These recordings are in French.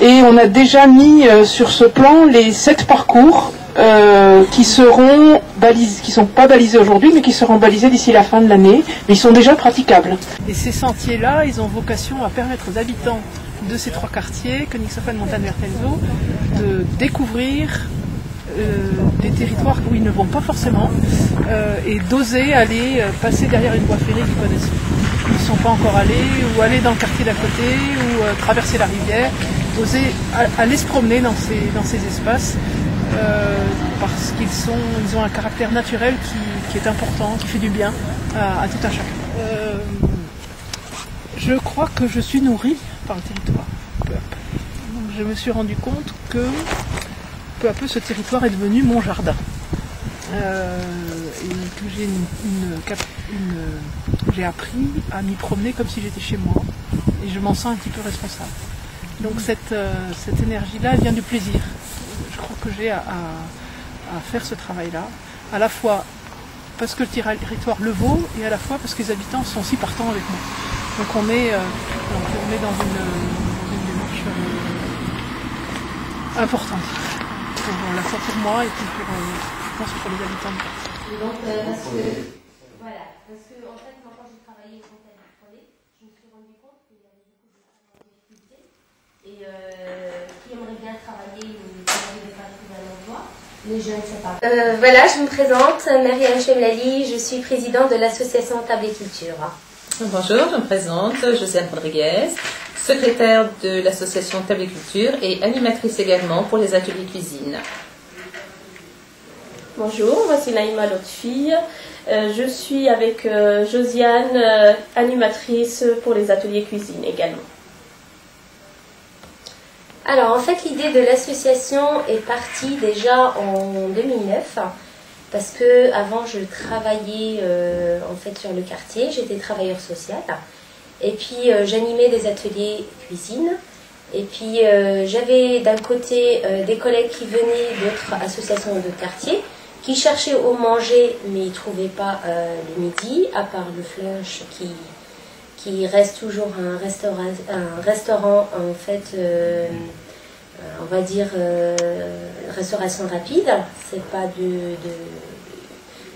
Et on a déjà mis sur ce plan les 7 parcours qui seront balisés, qui ne sont pas balisés aujourd'hui, mais qui seront balisés d'ici la fin de l'année, mais ils sont déjà praticables. Et ces sentiers-là, ils ont vocation à permettre aux habitants de ces 3 quartiers, Königshofen, Montagne-Verte-Elzo, de découvrir des territoires où ils ne vont pas forcément et d'oser aller passer derrière une voie ferrée qu'ils connaissent. Ils ne sont pas encore allés, ou aller dans le quartier d'à côté, ou traverser la rivière, d'oser aller se promener dans ces espaces parce qu'ils ont un caractère naturel qui est important, qui fait du bien à tout un chacun. Je crois que je suis nourrie par le territoire, peu à peu. Donc je me suis rendu compte que peu à peu ce territoire est devenu mon jardin. Et que j'ai appris à m'y promener comme si j'étais chez moi. Et je m'en sens un petit peu responsable. Donc cette énergie-là, elle vient du plaisir. Je crois que j'ai à faire ce travail-là, à la fois parce que le territoire le vaut, et à la fois parce que les habitants sont aussi partants avec moi. Donc on est dans une démarche importante, à la fois pour moi et puis je pense pour les habitants. Donc parce que en fait quand j'ai travaillé au Conseil du Prolet, je me suis rendu compte qu'il y avait beaucoup de femmes en difficulté et qui aimeraient bien travailler mais qui n'arrivaient pas à trouver un emploi. Les jeunes, c'est pas. Voilà, je me présente, Marianne Chemlali, je suis présidente de l'association Table et Culture. Bonjour, je me présente, Josiane Rodriguez, secrétaire de l'association Table et Culture et animatrice également pour les ateliers cuisine. Bonjour, moi c'est Naïma Lotfi, je suis avec Josiane, animatrice pour les ateliers cuisine également. Alors en fait l'idée de l'association est partie déjà en 2009 parce que avant je travaillais en fait sur le quartier, j'étais travailleur social et puis j'animais des ateliers cuisine et puis j'avais d'un côté des collègues qui venaient d'autres associations de quartier qui cherchaient au manger mais ils ne trouvaient pas le midi à part le Flunch qui reste toujours un restaurant en fait, on va dire restauration rapide, c'est pas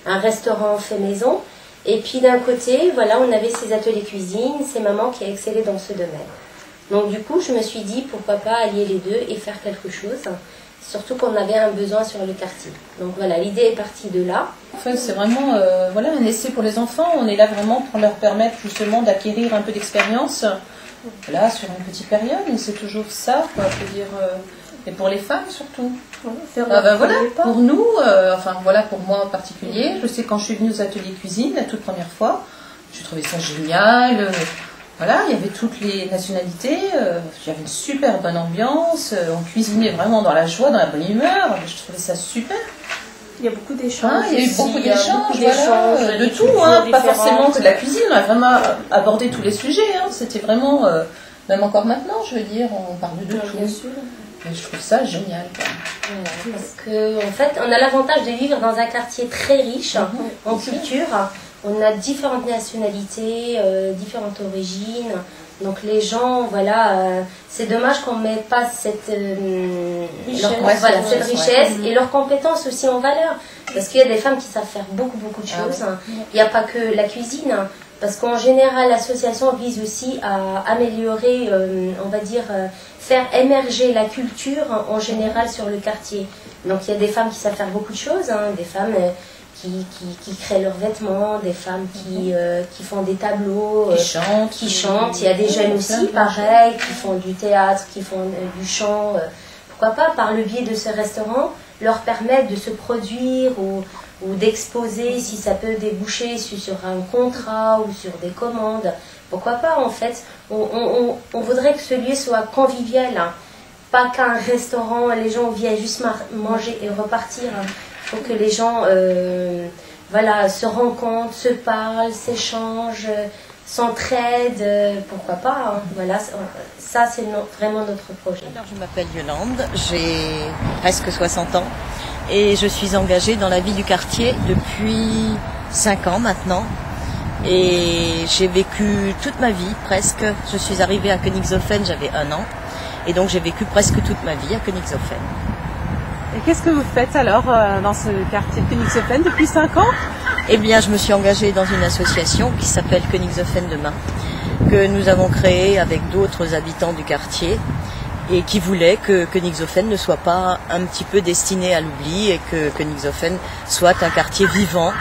un restaurant fait maison. Et puis d'un côté, voilà, on avait ces ateliers cuisine, ces mamans qui excellaient dans ce domaine. Donc du coup, je me suis dit pourquoi pas allier les deux et faire quelque chose. Surtout qu'on avait un besoin sur le quartier. Donc voilà, l'idée est partie de là. En fait, c'est vraiment voilà, un essai pour les enfants. On est là vraiment pour leur permettre justement d'acquérir un peu d'expérience là, sur une petite période. Et c'est toujours ça, quoi, je veux dire, et pour les femmes surtout. Voilà, pour nous, enfin voilà, pour moi en particulier, je sais quand je suis venue aux ateliers cuisine la toute première fois, j'ai trouvé ça génial. Voilà, il y avait toutes les nationalités, il y avait une super bonne ambiance, on cuisinait vraiment dans la joie, dans la bonne humeur, je trouvais ça super. Il y a beaucoup d'échanges. Il y a eu beaucoup d'échanges, voilà, de tout, hein, pas forcément que de la cuisine, on a vraiment abordé tous les sujets, hein, c'était vraiment, même encore maintenant, je veux dire, on parle de tout. Bien sûr. Et je trouve ça génial. Voilà, parce qu'en fait, on a l'avantage de vivre dans un quartier très riche en culture. On a différentes nationalités, différentes origines. Donc les gens, voilà, c'est dommage qu'on ne mette pas cette richesse et leurs compétences aussi en valeur. Parce qu'il y a des femmes qui savent faire beaucoup de choses. Il n'y a pas que la cuisine. Parce qu'en général, l'association vise aussi à améliorer, on va dire, faire émerger la culture en général sur le quartier. Donc il y a des femmes qui savent faire beaucoup de choses, hein, des femmes qui créent leurs vêtements, des femmes qui font des tableaux, qui chantent. Il y a des jeunes aussi, pareil, qui font du théâtre, qui font du chant. Pourquoi pas, par le biais de ce restaurant, leur permettre de se produire ou d'exposer si ça peut déboucher sur un contrat ou sur des commandes. Pourquoi pas, en fait, on voudrait que ce lieu soit convivial, hein. Pas qu'un restaurant, les gens viennent juste manger et repartir. Hein. Il faut que les gens voilà, se rencontrent, se parlent, s'échangent, s'entraident, pourquoi pas. Hein. Voilà, ça c'est vraiment notre projet. Alors, je m'appelle Yolande, j'ai presque 60 ans et je suis engagée dans la vie du quartier depuis 5 ans maintenant. Et j'ai vécu toute ma vie, presque. Je suis arrivée à Königshofen, j'avais 1 an. Et donc j'ai vécu presque toute ma vie à Königshofen. Et qu'est-ce que vous faites alors dans ce quartier de Königshofen depuis 5 ans? Eh bien, je me suis engagée dans une association qui s'appelle Königshofen Demain, que nous avons créée avec d'autres habitants du quartier et qui voulaient que Königshofen ne soit pas un petit peu destiné à l'oubli et que Königshofen soit un quartier vivant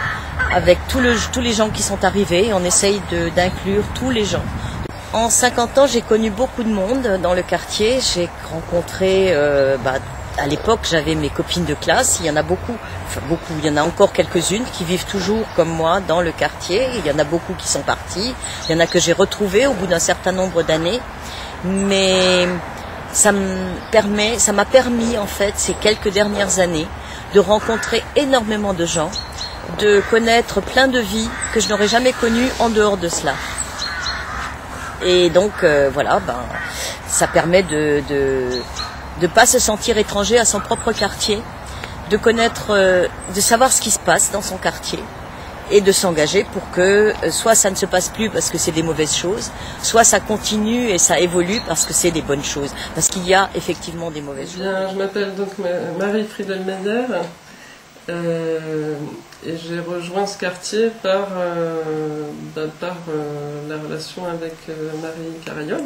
avec tous les gens qui sont arrivés. On essaye d'inclure tous les gens. En 50 ans, j'ai connu beaucoup de monde dans le quartier. J'ai rencontré, à l'époque, j'avais mes copines de classe. Il y en a beaucoup, il y en a encore quelques-unes qui vivent toujours comme moi dans le quartier. Il y en a beaucoup qui sont partis. Il y en a que j'ai retrouvés au bout d'un certain nombre d'années. Mais ça m'a permis, en fait, ces quelques dernières années, de rencontrer énormément de gens, de connaître plein de vies que je n'aurais jamais connues en dehors de cela. Et donc, ça permet de pas se sentir étranger à son propre quartier, de connaître, de savoir ce qui se passe dans son quartier et de s'engager pour que soit ça ne se passe plus parce que c'est des mauvaises choses, soit ça continue et ça évolue parce que c'est des bonnes choses. Parce qu'il y a effectivement des mauvaises choses. Je m'appelle donc Marie Friedelmeier et j'ai rejoint ce quartier par la relation avec Marie Carayol,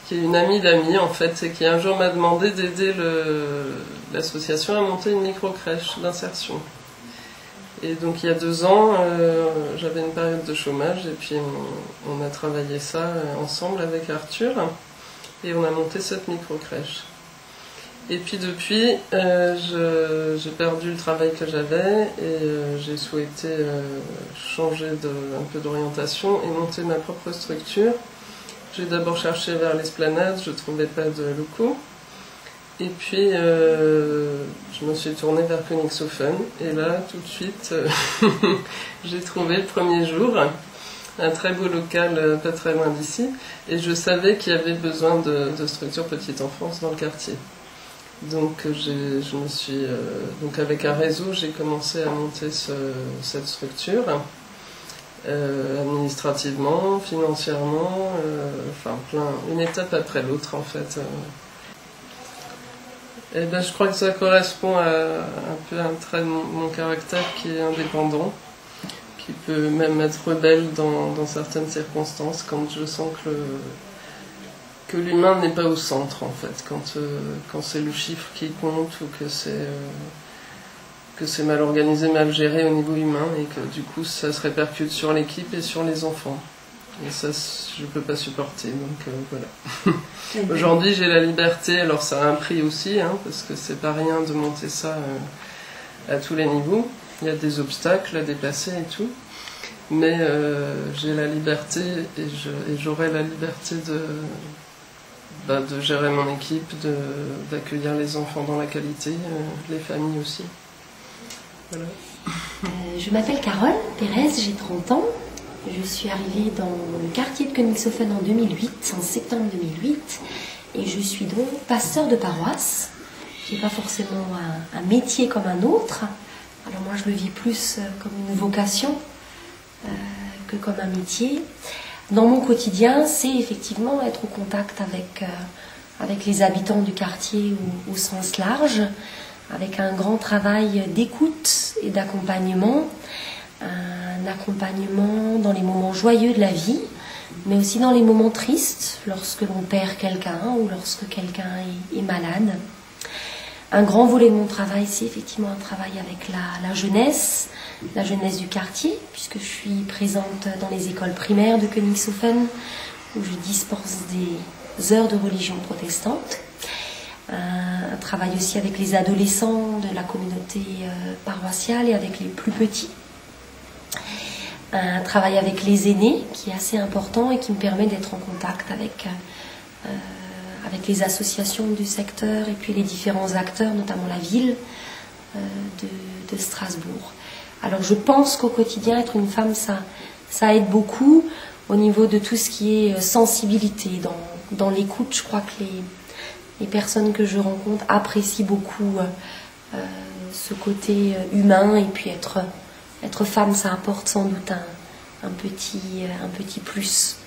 qui est une amie d'amis en fait, et qui un jour m'a demandé d'aider l'association à monter une micro-crèche d'insertion. Et donc il y a 2 ans, j'avais une période de chômage et puis on a travaillé ça ensemble avec Arthur et on a monté cette micro-crèche. Et puis depuis, j'ai perdu le travail que j'avais et j'ai souhaité changer un peu d'orientation et monter ma propre structure. J'ai d'abord cherché vers l'Esplanade, je ne trouvais pas de locaux. Et puis, je me suis tournée vers Königshofen. Et là, tout de suite, j'ai trouvé le premier jour un très beau local pas très loin d'ici. Et je savais qu'il y avait besoin de structures petite enfance dans le quartier. Donc, je me suis, donc avec un réseau, j'ai commencé à monter cette structure. Administrativement, financièrement, une étape après l'autre en fait. Et je crois que ça correspond à un peu un trait de mon caractère qui est indépendant, qui peut même être rebelle dans certaines circonstances, quand je sens que l'humain n'est pas au centre en fait, quand c'est le chiffre qui compte ou que c'est mal organisé, mal géré au niveau humain et que du coup ça se répercute sur l'équipe et sur les enfants. Et ça, je ne peux pas supporter, donc voilà. Aujourd'hui, j'ai la liberté, alors ça a un prix aussi, parce que c'est pas rien de monter ça à tous les niveaux. Il y a des obstacles à déplacer et tout. Mais j'ai la liberté et j'aurai la liberté de gérer mon équipe, d'accueillir les enfants dans la qualité, les familles aussi. Voilà. Je m'appelle Carole Pérez, j'ai 30 ans. Je suis arrivée dans le quartier de Königshofen en 2008, en septembre 2008, et je suis donc pasteur de paroisse, qui n'est pas forcément un métier comme un autre. Alors moi je le vis plus comme une vocation que comme un métier. Dans mon quotidien, c'est effectivement être au contact avec les habitants du quartier au sens large, avec un grand travail d'écoute et d'accompagnement. Un accompagnement dans les moments joyeux de la vie, mais aussi dans les moments tristes, lorsque l'on perd quelqu'un ou lorsque quelqu'un est malade. Un grand volet de mon travail, c'est effectivement un travail avec la jeunesse du quartier, puisque je suis présente dans les écoles primaires de Königshofen, où je dispense des heures de religion protestante. Un travail aussi avec les adolescents de la communauté paroissiale et avec les plus petits. Un travail avec les aînés qui est assez important et qui me permet d'être en contact avec les associations du secteur et puis les différents acteurs, notamment la ville de Strasbourg. Alors je pense qu'au quotidien, être une femme, ça aide beaucoup au niveau de tout ce qui est sensibilité. Dans l'écoute, je crois que les personnes que je rencontre apprécient beaucoup ce côté humain et puis être être femme, ça apporte sans doute un petit plus.